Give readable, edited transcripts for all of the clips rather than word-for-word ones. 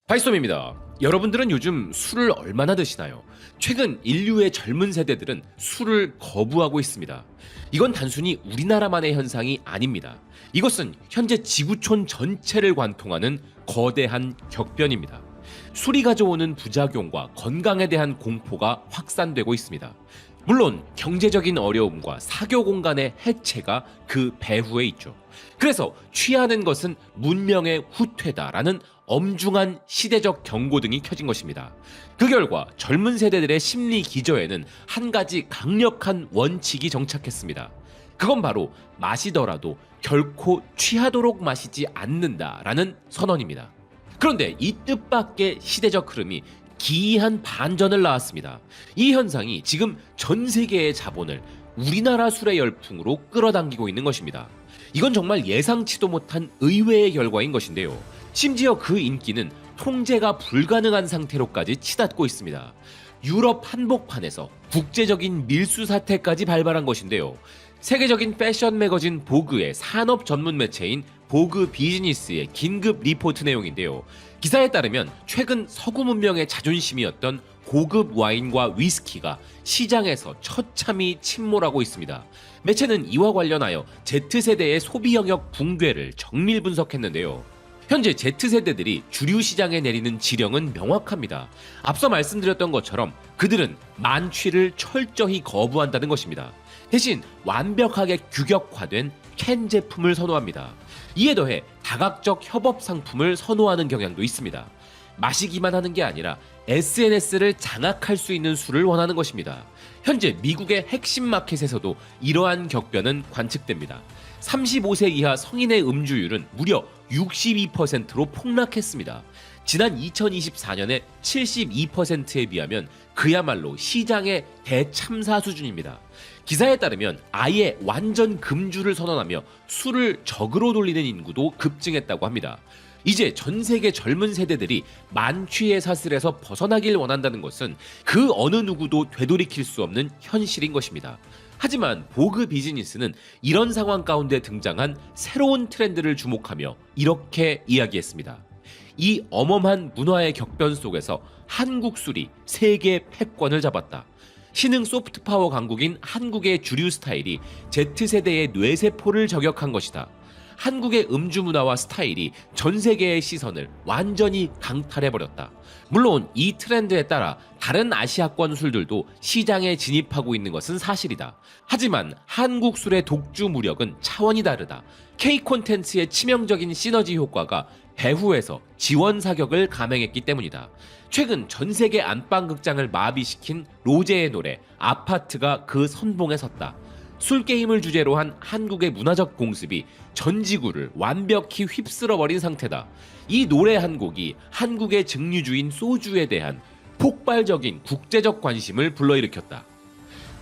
바이썸입니다. 여러분들은 요즘 술을 얼마나 드시나요? 최근 인류의 젊은 세대들은 술을 거부하고 있습니다. 이건 단순히 우리나라만의 현상이 아닙니다. 이것은 현재 지구촌 전체를 관통하는 거대한 격변입니다. 술이 가져오는 부작용과 건강에 대한 공포가 확산되고 있습니다. 물론 경제적인 어려움과 사교 공간의 해체가 그 배후에 있죠. 그래서 취하는 것은 문명의 후퇴다라는 엄중한 시대적 경고등이 켜진 것입니다. 그 결과 젊은 세대들의 심리 기저에는 한 가지 강력한 원칙이 정착했습니다. 그건 바로 마시더라도 결코 취하도록 마시지 않는다라는 선언입니다. 그런데 이 뜻밖의 시대적 흐름이 기이한 반전을 낳았습니다. 이 현상이 지금 전 세계의 자본을 우리나라 술의 열풍으로 끌어당기고 있는 것입니다. 이건 정말 예상치도 못한 의외의 결과인 것인데요. 심지어 그 인기는 통제가 불가능한 상태로까지 치닫고 있습니다. 유럽 한복판에서 국제적인 밀수 사태까지 발발한 것인데요. 세계적인 패션 매거진 보그의 산업 전문 매체인 보그 비즈니스의 긴급 리포트 내용인데요. 기사에 따르면 최근 서구 문명의 자존심이었던 고급 와인과 위스키가 시장에서 처참히 침몰하고 있습니다. 매체는 이와 관련하여 Z세대의 소비 영역 붕괴를 정밀 분석했는데요. 현재 Z세대들이 주류 시장에 내리는 지령은 명확합니다. 앞서 말씀드렸던 것처럼 그들은 만취를 철저히 거부한다는 것입니다. 대신 완벽하게 규격화된 캔 제품을 선호합니다. 이에 더해 다각적 협업 상품을 선호하는 경향도 있습니다. 마시기만 하는 게 아니라 SNS를 장악할 수 있는 술을 원하는 것입니다. 현재 미국의 핵심 마켓에서도 이러한 격변은 관측됩니다. 35세 이하 성인의 음주율은 무려 62%로 폭락했습니다. 지난 2024년의 72%에 비하면 그야말로 시장의 대참사 수준입니다. 기사에 따르면 아예 완전 금주를 선언하며 술을 적으로 돌리는 인구도 급증했다고 합니다. 이제 전 세계 젊은 세대들이 만취의 사슬에서 벗어나길 원한다는 것은 그 어느 누구도 되돌이킬 수 없는 현실인 것입니다. 하지만 보그 비즈니스는 이런 상황 가운데 등장한 새로운 트렌드를 주목하며 이렇게 이야기했습니다. 이 어마어마한 문화의 격변 속에서 한국 술이 세계 패권을 잡았다. 신흥 소프트파워 강국인 한국의 주류 스타일이 Z세대의 뇌세포를 저격한 것이다. 한국의 음주 문화와 스타일이 전 세계의 시선을 완전히 강탈해버렸다. 물론 이 트렌드에 따라 다른 아시아권 술들도 시장에 진입하고 있는 것은 사실이다. 하지만 한국 술의 독주 무력은 차원이 다르다. K 콘텐츠의 치명적인 시너지 효과가 배후에서 지원 사격을 감행했기 때문이다. 최근 전 세계 안방극장을 마비시킨 로제의 노래 아파트가 그 선봉에 섰다. 술게임을 주제로 한 한국의 문화적 공습이 전 지구를 완벽히 휩쓸어버린 상태다. 이 노래 한 곡이 한국의 증류주인 소주에 대한 폭발적인 국제적 관심을 불러일으켰다.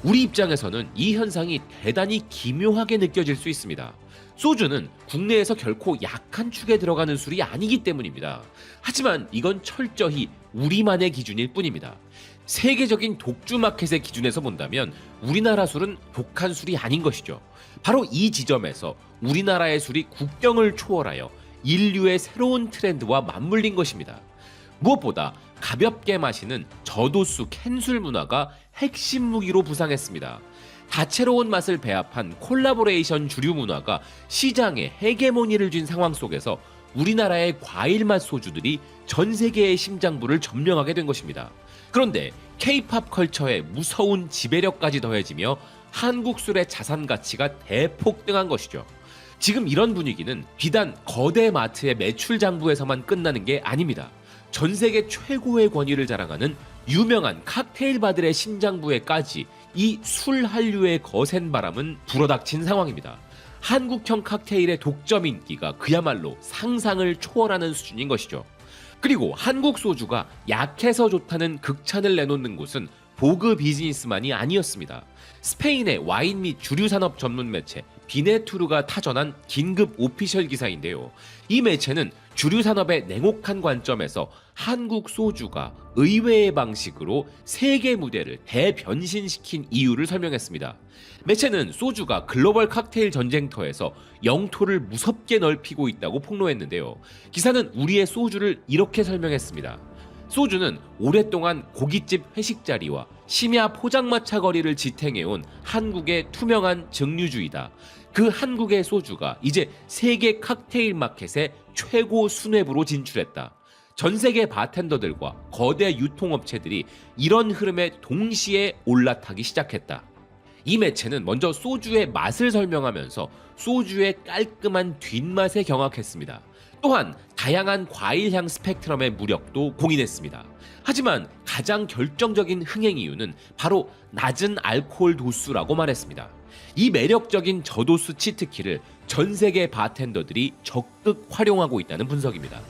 우리 입장에서는 이 현상이 대단히 기묘하게 느껴질 수 있습니다. 소주는 국내에서 결코 약한 축에 들어가는 술이 아니기 때문입니다. 하지만 이건 철저히 우리만의 기준일 뿐입니다. 세계적인 독주 마켓의 기준에서 본다면 우리나라 술은 독한 술이 아닌 것이죠. 바로 이 지점에서 우리나라의 술이 국경을 초월하여 인류의 새로운 트렌드와 맞물린 것입니다. 무엇보다 가볍게 마시는 저도수 캔술 문화가 핵심 무기로 부상했습니다. 다채로운 맛을 배합한 콜라보레이션 주류 문화가 시장에 헤게모니를 쥔 상황 속에서 우리나라의 과일맛 소주들이 전 세계의 심장부를 점령하게 된 것입니다. 그런데 K-팝 컬처의 무서운 지배력까지 더해지며 한국 술의 자산 가치가 대폭등한 것이죠. 지금 이런 분위기는 비단 거대 마트의 매출 장부에서만 끝나는 게 아닙니다. 전 세계 최고의 권위를 자랑하는 유명한 칵테일 바들의 심장부에까지 이 술 한류의 거센 바람은 불어닥친 상황입니다. 한국형 칵테일의 독점 인기가 그야말로 상상을 초월하는 수준인 것이죠. 그리고 한국 소주가 약해서 좋다는 극찬을 내놓는 곳은 보그 비즈니스만이 아니었습니다. 스페인의 와인 및 주류 산업 전문 매체 비네투르가 타전한 긴급 오피셜 기사인데요. 이 매체는 주류 산업의 냉혹한 관점에서 한국 소주가 의외의 방식으로 세계 무대를 대변신시킨 이유를 설명했습니다. 매체는 소주가 글로벌 칵테일 전쟁터에서 영토를 무섭게 넓히고 있다고 폭로했는데요. 기사는 우리의 소주를 이렇게 설명했습니다. 소주는 오랫동안 고깃집 회식 자리와 심야 포장마차 거리를 지탱해온 한국의 투명한 증류주이다. 그 한국의 소주가 이제 세계 칵테일 마켓의 최고 수뇌부로 진출했다. 전 세계 바텐더들과 거대 유통업체들이 이런 흐름에 동시에 올라타기 시작했다. 이 매체는 먼저 소주의 맛을 설명하면서 소주의 깔끔한 뒷맛에 경악했습니다. 또한 다양한 과일향 스펙트럼의 무력도 공인했습니다. 하지만 가장 결정적인 흥행 이유는 바로 낮은 알코올 도수라고 말했습니다. 이 매력적인 저도수 치트키를 전 세계 바텐더들이 적극 활용하고 있다는 분석입니다.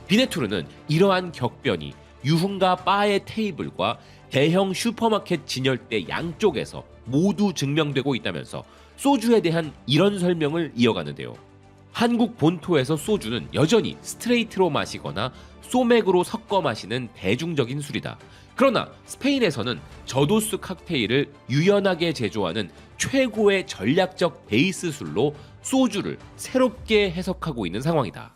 비네투르는 이러한 격변이 유흥가 바의 테이블과 대형 슈퍼마켓 진열대 양쪽에서 모두 증명되고 있다면서 소주에 대한 이런 설명을 이어가는데요. 한국 본토에서 소주는 여전히 스트레이트로 마시거나 소맥으로 섞어 마시는 대중적인 술이다. 그러나 스페인에서는 저도수 칵테일을 유연하게 제조하는 최고의 전략적 베이스 술로 소주를 새롭게 해석하고 있는 상황이다.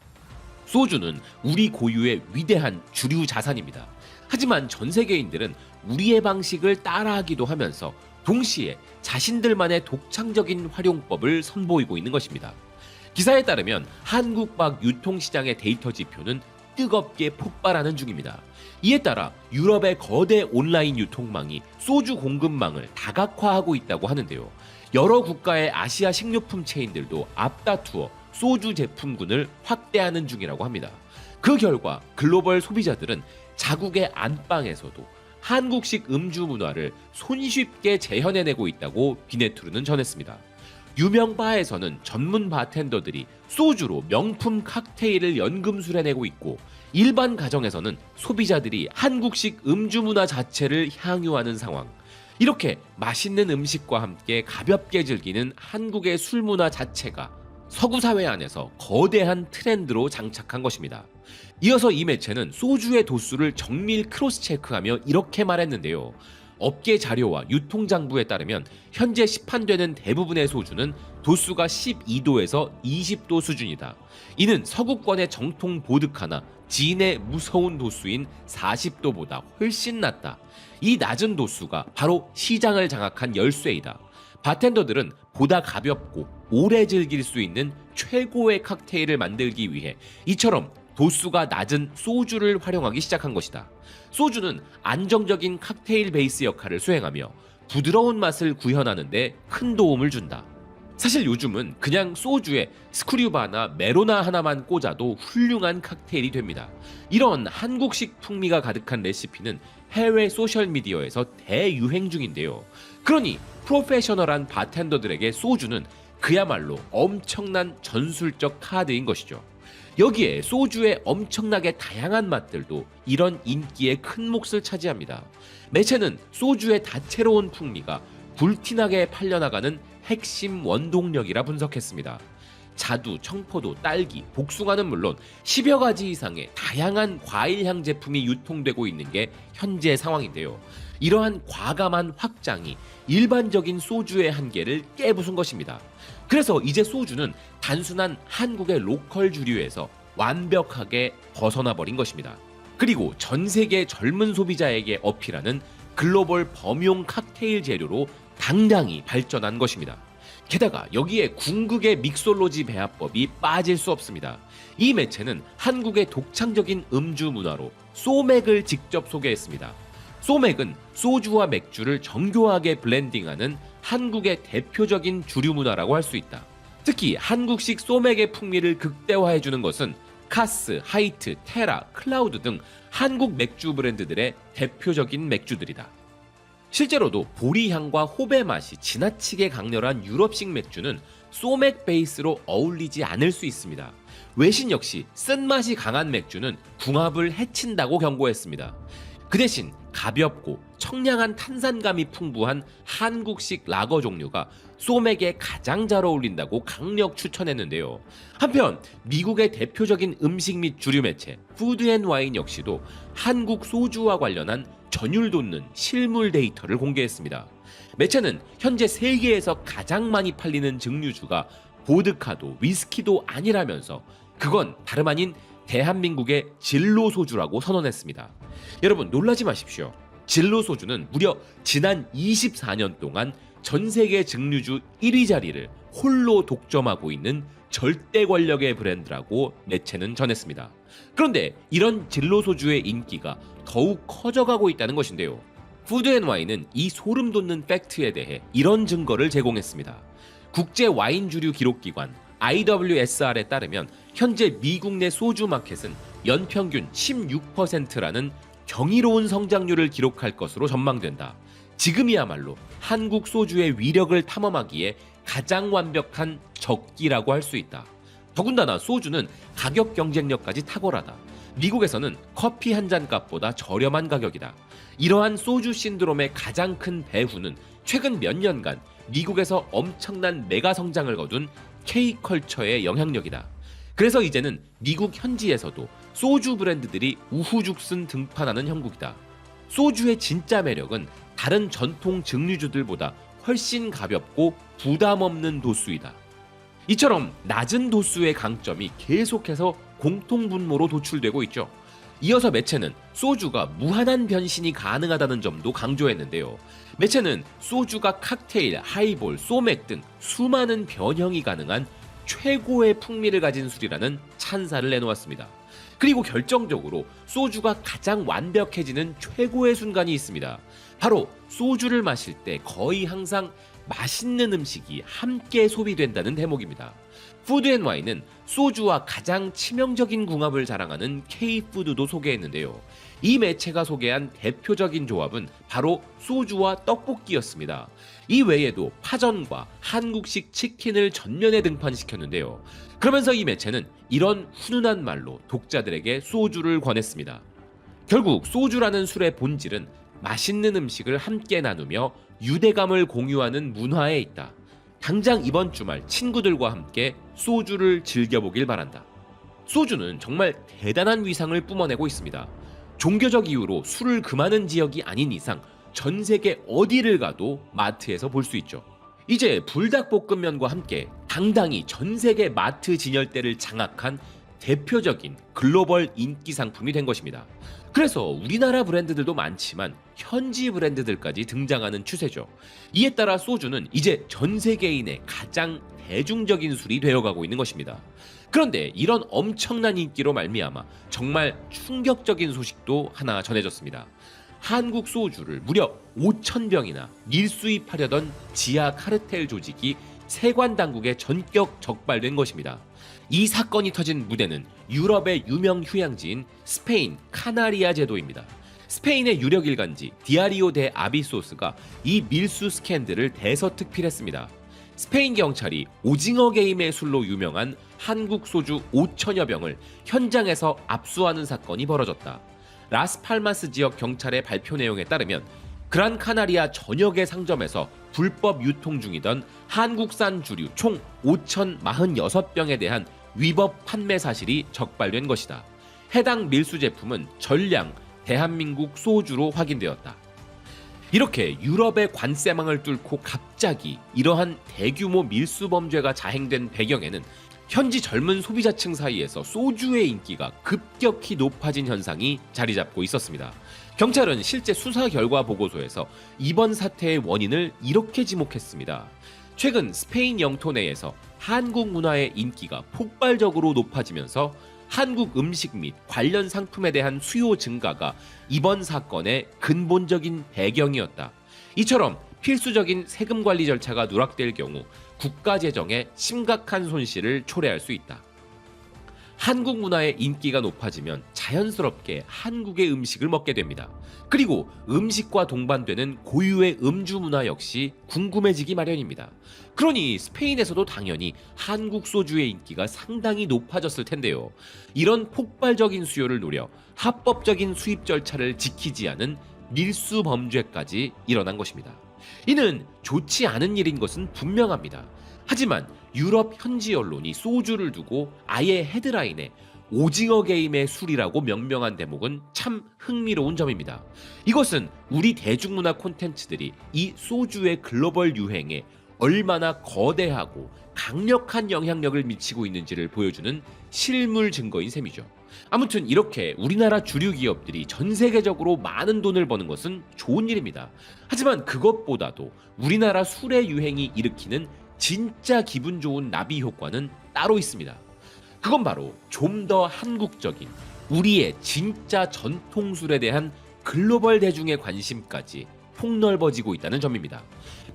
소주는 우리 고유의 위대한 주류 자산입니다. 하지만 전 세계인들은 우리의 방식을 따라하기도 하면서 동시에 자신들만의 독창적인 활용법을 선보이고 있는 것입니다. 기사에 따르면 한국박 유통시장의 데이터 지표는 뜨겁게 폭발하는 중입니다. 이에 따라 유럽의 거대 온라인 유통망이 소주 공급망을 다각화하고 있다고 하는데요. 여러 국가의 아시아 식료품 체인들도 앞다투어 소주 제품군을 확대하는 중이라고 합니다. 그 결과 글로벌 소비자들은 자국의 안방에서도 한국식 음주 문화를 손쉽게 재현해내고 있다고 비네투르는 전했습니다. 유명 바에서는 전문 바텐더들이 소주로 명품 칵테일을 연금술해내고 있고, 일반 가정에서는 소비자들이 한국식 음주 문화 자체를 향유하는 상황. 이렇게 맛있는 음식과 함께 가볍게 즐기는 한국의 술 문화 자체가 서구 사회 안에서 거대한 트렌드로 장착한 것입니다. 이어서 이 매체는 소주의 도수를 정밀 크로스 체크하며 이렇게 말했는데요. 업계 자료와 유통장부에 따르면 현재 시판되는 대부분의 소주는 도수가 12도에서 20도 수준이다. 이는 서구권의 정통 보드카나 진의 무서운 도수인 40도보다 훨씬 낮다. 이 낮은 도수가 바로 시장을 장악한 열쇠이다. 바텐더들은 보다 가볍고 오래 즐길 수 있는 최고의 칵테일을 만들기 위해 이처럼 도수가 낮은 소주를 활용하기 시작한 것이다. 소주는 안정적인 칵테일 베이스 역할을 수행하며 부드러운 맛을 구현하는 데 큰 도움을 준다. 사실 요즘은 그냥 소주에 스크류바나 메로나 하나만 꽂아도 훌륭한 칵테일이 됩니다. 이런 한국식 풍미가 가득한 레시피는 해외 소셜미디어에서 대유행 중인데요. 그러니 프로페셔널한 바텐더들에게 소주는 그야말로 엄청난 전술적 카드인 것이죠. 여기에 소주의 엄청나게 다양한 맛들도 이런 인기에 큰 몫을 차지합니다. 매체는 소주의 다채로운 풍미가 불티나게 팔려나가는 핵심 원동력이라 분석했습니다. 자두, 청포도, 딸기, 복숭아는 물론 10여 가지 이상의 다양한 과일향 제품이 유통되고 있는 게 현재 상황인데요. 이러한 과감한 확장이 일반적인 소주의 한계를 깨부순 것입니다. 그래서 이제 소주는 단순한 한국의 로컬 주류에서 완벽하게 벗어나 버린 것입니다. 그리고 전 세계 젊은 소비자에게 어필하는 글로벌 범용 칵테일 재료로 당당히 발전한 것입니다. 게다가 여기에 궁극의 믹솔로지 배합법이 빠질 수 없습니다. 이 매체는 한국의 독창적인 음주 문화로 소맥을 직접 소개했습니다. 소맥은 소주와 맥주를 정교하게 블렌딩하는 한국의 대표적인 주류 문화라고 할 수 있다. 특히 한국식 소맥의 풍미를 극대화해주는 것은 카스, 하이트, 테라, 클라우드 등 한국 맥주 브랜드들의 대표적인 맥주들이다. 실제로도 보리향과 호배 맛이 지나치게 강렬한 유럽식 맥주는 소맥 베이스로 어울리지 않을 수 있습니다. 외신 역시 쓴맛이 강한 맥주는 궁합을 해친다고 경고했습니다. 그 대신 가볍고 청량한 탄산감이 풍부한 한국식 라거 종류가 소맥에 가장 잘 어울린다고 강력 추천했는데요. 한편 미국의 대표적인 음식 및 주류 매체 푸드앤와인 역시도 한국 소주와 관련한 전율 돋는 실물 데이터를 공개했습니다. 매체는 현재 세계에서 가장 많이 팔리는 증류주가 보드카도 위스키도 아니라면서 그건 다름 아닌 대한민국의 진로 소주라고 선언했습니다. 여러분 놀라지 마십시오. 진로 소주는 무려 지난 24년 동안 전 세계 증류주 1위 자리를 홀로 독점하고 있는 절대 권력의 브랜드라고 매체는 전했습니다. 그런데 이런 진로 소주의 인기가 더욱 커져가고 있다는 것인데요. 푸드앤와인은 이 소름 돋는 팩트에 대해 이런 증거를 제공했습니다. 국제 와인 주류 기록기관 IWSR에 따르면 현재 미국 내 소주 마켓은 연평균 16%라는 경이로운 성장률을 기록할 것으로 전망된다. 지금이야말로 한국 소주의 위력을 탐험하기에 가장 완벽한 적기라고 할 수 있다. 더군다나 소주는 가격 경쟁력까지 탁월하다. 미국에서는 커피 한 잔 값보다 저렴한 가격이다. 이러한 소주 신드롬의 가장 큰 배후는 최근 몇 년간 미국에서 엄청난 메가 성장을 거둔 K컬처의 영향력이다. 그래서 이제는 미국 현지에서도 소주 브랜드들이 우후죽순 등판하는 형국이다. 소주의 진짜 매력은 다른 전통 증류주들보다 훨씬 가볍고 부담 없는 도수이다. 이처럼 낮은 도수의 강점이 계속해서 공통분모로 도출되고 있죠. 이어서 매체는 소주가 무한한 변신이 가능하다는 점도 강조했는데요. 매체는 소주가 칵테일, 하이볼, 소맥 등 수많은 변형이 가능한 최고의 풍미를 가진 술이라는 찬사를 내놓았습니다. 그리고 결정적으로 소주가 가장 완벽해지는 최고의 순간이 있습니다. 바로 소주를 마실 때 거의 항상 맛있는 음식이 함께 소비된다는 대목입니다. 푸드앤와인은 소주와 가장 치명적인 궁합을 자랑하는 K푸드도 소개했는데요. 이 매체가 소개한 대표적인 조합은 바로 소주와 떡볶이였습니다. 이 외에도 파전과 한국식 치킨을 전면에 등판시켰는데요. 그러면서 이 매체는 이런 훈훈한 말로 독자들에게 소주를 권했습니다. 결국 소주라는 술의 본질은 맛있는 음식을 함께 나누며 유대감을 공유하는 문화에 있다. 당장 이번 주말 친구들과 함께 소주를 즐겨보길 바란다. 소주는 정말 대단한 위상을 뿜어내고 있습니다. 종교적 이유로 술을 금하는 지역이 아닌 이상 전 세계 어디를 가도 마트에서 볼 수 있죠. 이제 불닭볶음면과 함께 당당히 전 세계 마트 진열대를 장악한 대표적인 글로벌 인기 상품이 된 것입니다. 그래서 우리나라 브랜드들도 많지만 현지 브랜드들까지 등장하는 추세죠. 이에 따라 소주는 이제 전 세계인의 가장 대중적인 술이 되어가고 있는 것입니다. 그런데 이런 엄청난 인기로 말미암아 정말 충격적인 소식도 하나 전해졌습니다. 한국 소주를 무려 5,000병이나 밀수입하려던 지하 카르텔 조직이 세관 당국에 전격 적발된 것입니다. 이 사건이 터진 무대는 유럽의 유명 휴양지인 스페인 카나리아 제도입니다. 스페인의 유력 일간지 디아리오 데 아비소스가 이 밀수 스캔들을 대서특필했습니다. 스페인 경찰이 오징어 게임의 술로 유명한 한국 소주 5천여 병을 현장에서 압수하는 사건이 벌어졌다. 라스팔마스 지역 경찰의 발표 내용에 따르면 그란 카나리아 전역의 상점에서 불법 유통 중이던 한국산 주류 총 5,046병에 대한 위법 판매 사실이 적발된 것이다. 해당 밀수 제품은 전량 대한민국 소주로 확인되었다. 이렇게 유럽의 관세망을 뚫고 갑자기 이러한 대규모 밀수 범죄가 자행된 배경에는 현지 젊은 소비자층 사이에서 소주의 인기가 급격히 높아진 현상이 자리 잡고 있었습니다. 경찰은 실제 수사 결과 보고서에서 이번 사태의 원인을 이렇게 지목했습니다. 최근 스페인 영토 내에서 한국 문화의 인기가 폭발적으로 높아지면서 한국 음식 및 관련 상품에 대한 수요 증가가 이번 사건의 근본적인 배경이었다. 이처럼 필수적인 세금 관리 절차가 누락될 경우 국가 재정에 심각한 손실을 초래할 수 있다. 한국 문화의 인기가 높아지면 자연스럽게 한국의 음식을 먹게 됩니다. 그리고 음식과 동반되는 고유의 음주 문화 역시 궁금해지기 마련입니다. 그러니 스페인에서도 당연히 한국 소주의 인기가 상당히 높아졌을 텐데요. 이런 폭발적인 수요를 노려 합법적인 수입 절차를 지키지 않은 밀수 범죄까지 일어난 것입니다. 이는 좋지 않은 일인 것은 분명합니다. 하지만 유럽 현지 언론이 소주를 두고 아예 헤드라인에 오징어 게임의 술이라고 명명한 대목은 참 흥미로운 점입니다. 이것은 우리 대중문화 콘텐츠들이 이 소주의 글로벌 유행에 얼마나 거대하고 강력한 영향력을 미치고 있는지를 보여주는 실물 증거인 셈이죠. 아무튼 이렇게 우리나라 주류 기업들이 전 세계적으로 많은 돈을 버는 것은 좋은 일입니다. 하지만 그것보다도 우리나라 술의 유행이 일으키는 진짜 기분 좋은 나비 효과는 따로 있습니다. 그건 바로 좀 더 한국적인 우리의 진짜 전통술에 대한 글로벌 대중의 관심까지 폭넓어지고 있다는 점입니다.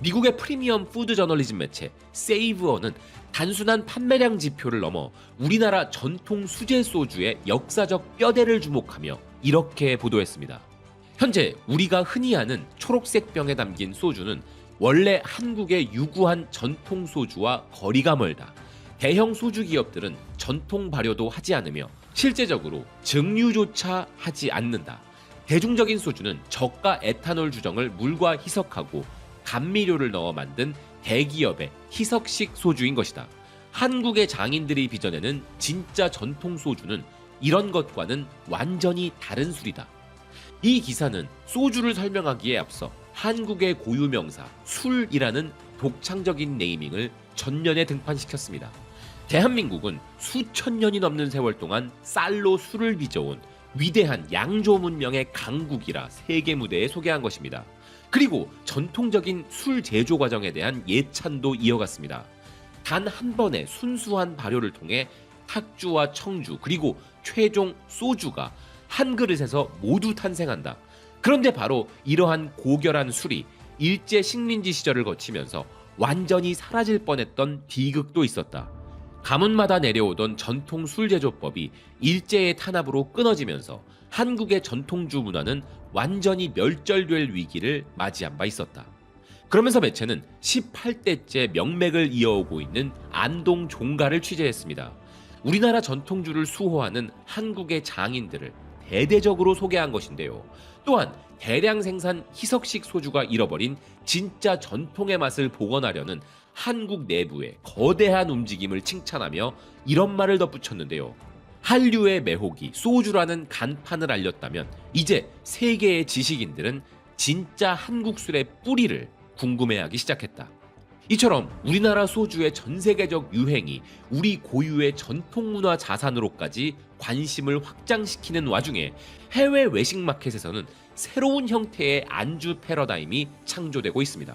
미국의 프리미엄 푸드 저널리즘 매체 세이브어는 단순한 판매량 지표를 넘어 우리나라 전통 수제 소주의 역사적 뼈대를 주목하며 이렇게 보도했습니다. 현재 우리가 흔히 아는 초록색 병에 담긴 소주는 원래 한국의 유구한 전통 소주와 거리가 멀다. 대형 소주 기업들은 전통 발효도 하지 않으며 실제적으로 증류조차 하지 않는다. 대중적인 소주는 저가 에탄올 주정을 물과 희석하고 감미료를 넣어 만든 대기업의 희석식 소주인 것이다. 한국의 장인들이 빚어내는 진짜 전통 소주는 이런 것과는 완전히 다른 술이다. 이 기사는 소주를 설명하기에 앞서 한국의 고유 명사 술이라는 독창적인 네이밍을 전면에 등판시켰습니다. 대한민국은 수천 년이 넘는 세월 동안 쌀로 술을 빚어온 위대한 양조 문명의 강국이라 세계 무대에 소개한 것입니다. 그리고 전통적인 술 제조 과정에 대한 예찬도 이어갔습니다. 단 한 번의 순수한 발효를 통해 탁주와 청주 그리고 최종 소주가 한 그릇에서 모두 탄생한다. 그런데 바로 이러한 고결한 술이 일제 식민지 시절을 거치면서 완전히 사라질 뻔했던 비극도 있었다. 가문마다 내려오던 전통 술 제조법이 일제의 탄압으로 끊어지면서 한국의 전통주 문화는 완전히 멸절될 위기를 맞이한 바 있었다. 그러면서 매체는 18대째 명맥을 이어오고 있는 안동 종가를 취재했습니다. 우리나라 전통주를 수호하는 한국의 장인들을 대대적으로 소개한 것인데요. 또한 대량 생산 희석식 소주가 잃어버린 진짜 전통의 맛을 복원하려는 한국 내부의 거대한 움직임을 칭찬하며 이런 말을 덧붙였는데요. 한류의 매혹이 소주라는 간판을 알렸다면 이제 세계의 지식인들은 진짜 한국 술의 뿌리를 궁금해하기 시작했다. 이처럼 우리나라 소주의 전 세계적 유행이 우리 고유의 전통문화 자산으로까지 관심을 확장시키는 와중에 해외 외식 마켓에서는 새로운 형태의 안주 패러다임이 창조되고 있습니다.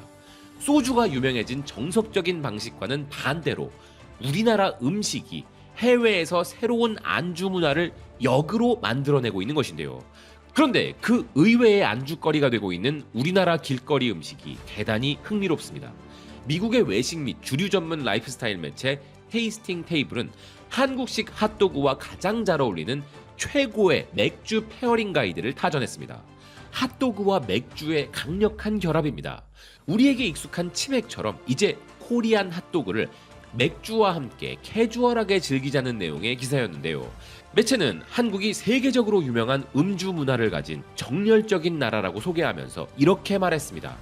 소주가 유명해진 정석적인 방식과는 반대로 우리나라 음식이 해외에서 새로운 안주 문화를 역으로 만들어내고 있는 것인데요. 그런데 그 의외의 안주거리가 되고 있는 우리나라 길거리 음식이 대단히 흥미롭습니다. 미국의 외식 및 주류 전문 라이프스타일 매체 테이스팅 테이블은 한국식 핫도그와 가장 잘 어울리는 최고의 맥주 페어링 가이드를 타전했습니다. 핫도그와 맥주의 강력한 결합입니다. 우리에게 익숙한 치맥처럼 이제 코리안 핫도그를 맥주와 함께 캐주얼하게 즐기자는 내용의 기사였는데요. 매체는 한국이 세계적으로 유명한 음주 문화를 가진 정열적인 나라라고 소개하면서 이렇게 말했습니다.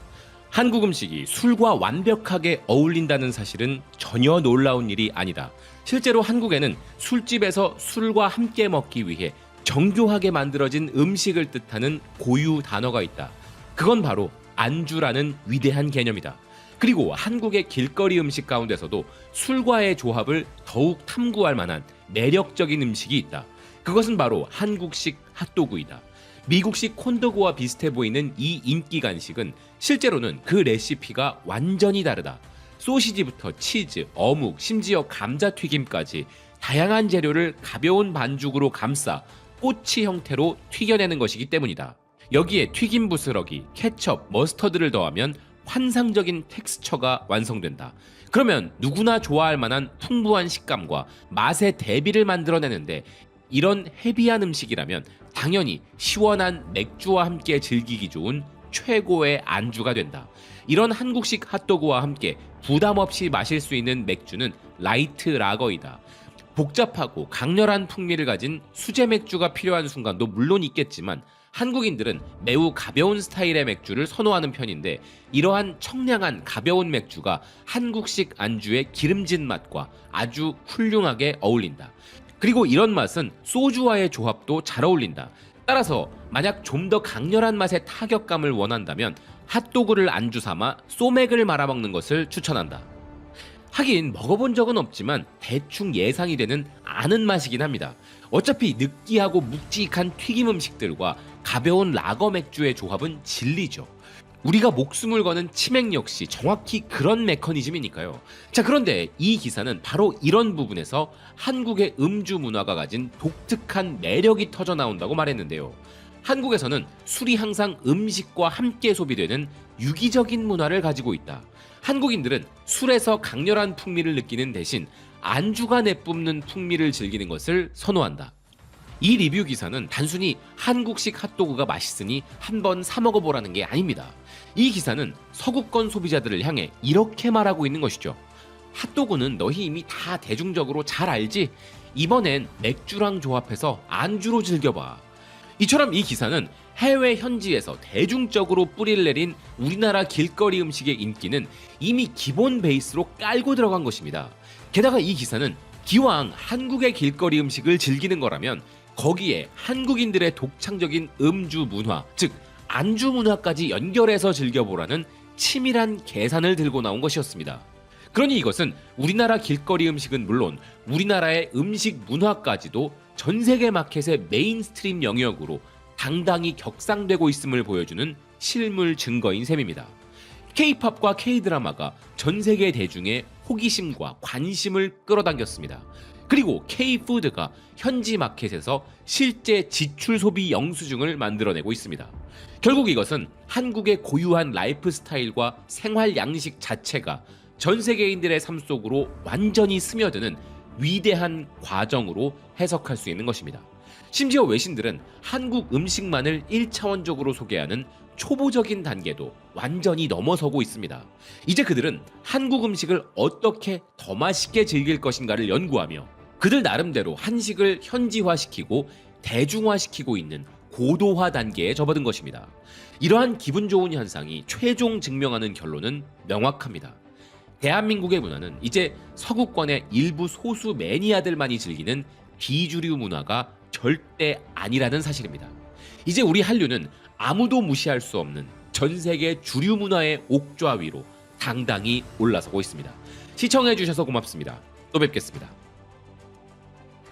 한국 음식이 술과 완벽하게 어울린다는 사실은 전혀 놀라운 일이 아니다. 실제로 한국에는 술집에서 술과 함께 먹기 위해 정교하게 만들어진 음식을 뜻하는 고유 단어가 있다. 그건 바로 안주라는 위대한 개념이다. 그리고 한국의 길거리 음식 가운데서도 술과의 조합을 더욱 탐구할 만한 매력적인 음식이 있다. 그것은 바로 한국식 핫도그이다. 미국식 콘도그와 비슷해 보이는 이 인기 간식은 실제로는 그 레시피가 완전히 다르다. 소시지부터 치즈, 어묵, 심지어 감자튀김까지 다양한 재료를 가벼운 반죽으로 감싸 꼬치 형태로 튀겨내는 것이기 때문이다. 여기에 튀김 부스러기, 케첩, 머스터드를 더하면 환상적인 텍스처가 완성된다. 그러면 누구나 좋아할 만한 풍부한 식감과 맛의 대비를 만들어내는데 이런 헤비한 음식이라면 당연히 시원한 맥주와 함께 즐기기 좋은 최고의 안주가 된다. 이런 한국식 핫도그와 함께 부담 없이 마실 수 있는 맥주는 라이트 라거이다. 복잡하고 강렬한 풍미를 가진 수제 맥주가 필요한 순간도 물론 있겠지만 한국인들은 매우 가벼운 스타일의 맥주를 선호하는 편인데 이러한 청량한 가벼운 맥주가 한국식 안주의 기름진 맛과 아주 훌륭하게 어울린다. 그리고 이런 맛은 소주와의 조합도 잘 어울린다. 따라서 만약 좀 더 강렬한 맛의 타격감을 원한다면 핫도그를 안주 삼아 소맥을 말아먹는 것을 추천한다. 하긴 먹어본 적은 없지만 대충 예상이 되는 아는 맛이긴 합니다. 어차피 느끼하고 묵직한 튀김 음식들과 가벼운 라거 맥주의 조합은 진리죠. 우리가 목숨을 거는 치맥 역시 정확히 그런 메커니즘이니까요. 자, 그런데 이 기사는 바로 이런 부분에서 한국의 음주 문화가 가진 독특한 매력이 터져 나온다고 말했는데요. 한국에서는 술이 항상 음식과 함께 소비되는 유기적인 문화를 가지고 있다. 한국인들은 술에서 강렬한 풍미를 느끼는 대신 안주가 내뿜는 풍미를 즐기는 것을 선호한다. 이 리뷰 기사는 단순히 한국식 핫도그가 맛있으니 한번 사 먹어보라는 게 아닙니다. 이 기사는 서구권 소비자들을 향해 이렇게 말하고 있는 것이죠. 핫도그는 너희 이미 다 대중적으로 잘 알지? 이번엔 맥주랑 조합해서 안주로 즐겨봐. 이처럼 이 기사는 해외 현지에서 대중적으로 뿌리를 내린 우리나라 길거리 음식의 인기는 이미 기본 베이스로 깔고 들어간 것입니다. 게다가 이 기사는 기왕 한국의 길거리 음식을 즐기는 거라면 거기에 한국인들의 독창적인 음주 문화, 즉 안주 문화까지 연결해서 즐겨보라는 치밀한 계산을 들고 나온 것이었습니다. 그러니 이것은 우리나라 길거리 음식은 물론 우리나라의 음식 문화까지도 전 세계 마켓의 메인스트림 영역으로 당당히 격상되고 있음을 보여주는 실물 증거인 셈입니다. K-팝과 K-드라마가 전 세계 대중의 호기심과 관심을 끌어당겼습니다. 그리고 K-푸드가 현지 마켓에서 실제 지출 소비 영수증을 만들어내고 있습니다. 결국 이것은 한국의 고유한 라이프 스타일과 생활 양식 자체가 전 세계인들의 삶 속으로 완전히 스며드는 위대한 과정으로 해석할 수 있는 것입니다. 심지어 외신들은 한국 음식만을 1차원적으로 소개하는 초보적인 단계도 완전히 넘어서고 있습니다. 이제 그들은 한국 음식을 어떻게 더 맛있게 즐길 것인가를 연구하며 그들 나름대로 한식을 현지화시키고 대중화시키고 있는 고도화 단계에 접어든 것입니다. 이러한 기분 좋은 현상이 최종 증명하는 결론은 명확합니다. 대한민국의 문화는 이제 서구권의 일부 소수 매니아들만이 즐기는 비주류 문화가 절대 아니라는 사실입니다. 이제 우리 한류는 아무도 무시할 수 없는 전 세계 주류 문화의 옥좌 위로 당당히 올라서고 있습니다. 시청해주셔서 고맙습니다. 또 뵙겠습니다.